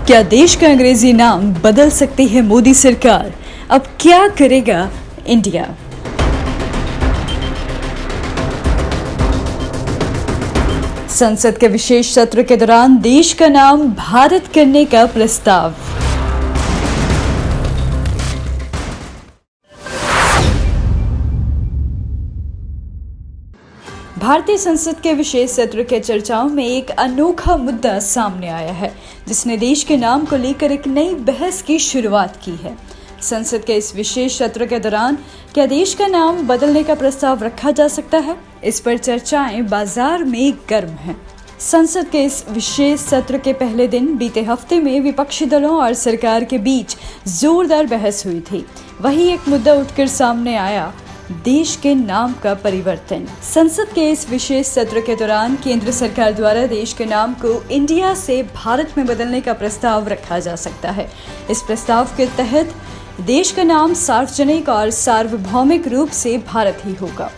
क्या देश का अंग्रेजी नाम बदल सकती है मोदी सरकार? अब क्या करेगा इंडिया? संसद के विशेष सत्र के दौरान देश का नाम भारत करने का प्रस्ताव। भारतीय संसद के विशेष सत्र के चर्चाओं में एक अनोखा मुद्दा सामने आया है, जिसने देश के नाम को लेकर एक नई बहस की शुरुआत की है। संसद के इस विशेष सत्र के दौरान क्या देश का नाम बदलने का प्रस्ताव रखा जा सकता है? इस पर चर्चाएं बाजार में गर्म हैं। संसद के इस विशेष सत्र के पहले दिन बीते हफ्ते में विपक्षी दलों और सरकार के बीच जोरदार बहस हुई थी। वहीं एक मुद्दा उठकर सामने आया, देश के नाम का परिवर्तन। संसद के इस विशेष सत्र के दौरान केंद्र सरकार द्वारा देश के नाम को इंडिया से भारत में बदलने का प्रस्ताव रखा जा सकता है। इस प्रस्ताव के तहत देश का नाम सार्वजनिक और सार्वभौमिक रूप से भारत ही होगा।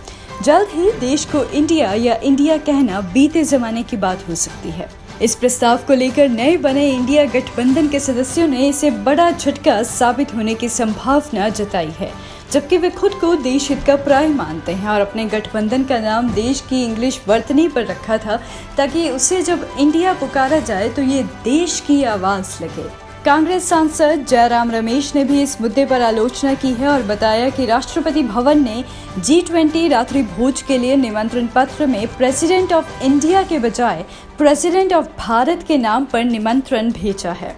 जल्द ही देश को इंडिया या इंडिया कहना बीते जमाने की बात हो सकती है। इस प्रस्ताव को लेकर नए बने इंडिया गठबंधन के सदस्यों ने इसे बड़ा झटका साबित होने की संभावना जताई है, जबकि वे खुद को देश हित का पर्याय मानते हैं और अपने गठबंधन का नाम देश की इंग्लिश वर्तनी पर रखा था, ताकि उसे जब इंडिया पुकारा जाए तो ये देश की आवाज लगे। कांग्रेस सांसद जयराम रमेश ने भी इस मुद्दे पर आलोचना की है और बताया कि राष्ट्रपति भवन ने G20 रात्रि भोज के लिए निमंत्रण पत्र में प्रेसिडेंट ऑफ इंडिया के बजाय प्रेसिडेंट ऑफ भारत के नाम पर निमंत्रण भेजा है।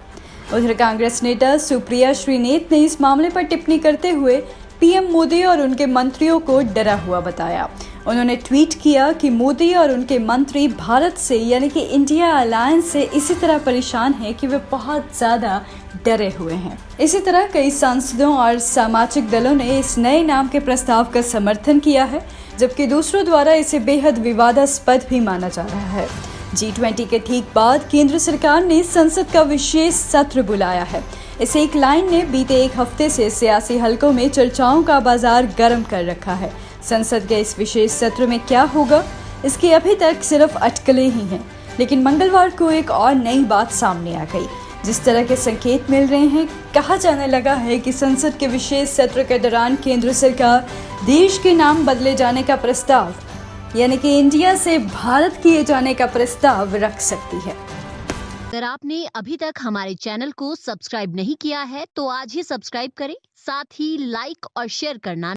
उधर कांग्रेस नेता सुप्रिया श्रीनेत ने इस मामले पर टिप्पणी करते हुए पीएम मोदी और उनके मंत्रियों को डरा हुआ बताया। उन्होंने ट्वीट किया कि मोदी और उनके मंत्री भारत से यानी कि इंडिया अलायंस से इसी तरह परेशान हैं कि वे बहुत ज़्यादा डरे हुए हैं। इसी तरह कई सांसदों और सामाजिक दलों ने इस नए नाम के प्रस्ताव का समर्थन किया है, जबकि दूसरों द्वारा इसे बेहद विवादास्पद भी माना जा रहा है। G20 के ठीक बाद केंद्र सरकार ने संसद का विशेष सत्र बुलाया है। इस एक लाइन ने बीते एक हफ्ते से सियासी हलकों में चर्चाओं का बाजार गर्म कर रखा है। संसद के इस विशेष सत्र में क्या होगा, इसकी अभी तक सिर्फ अटकलें ही हैं, लेकिन मंगलवार को एक और नई बात सामने आ गई। जिस तरह के संकेत मिल रहे हैं, कहा जाने लगा है कि संसद के विशेष सत्र के दौरान केंद्र सरकार देश के नाम बदले जाने का प्रस्ताव यानी कि इंडिया से भारत किए जाने का प्रस्ताव रख सकती है। अगर आपने अभी तक हमारे चैनल को सब्सक्राइब नहीं किया है तो आज ही सब्सक्राइब करें, साथ ही लाइक और शेयर करना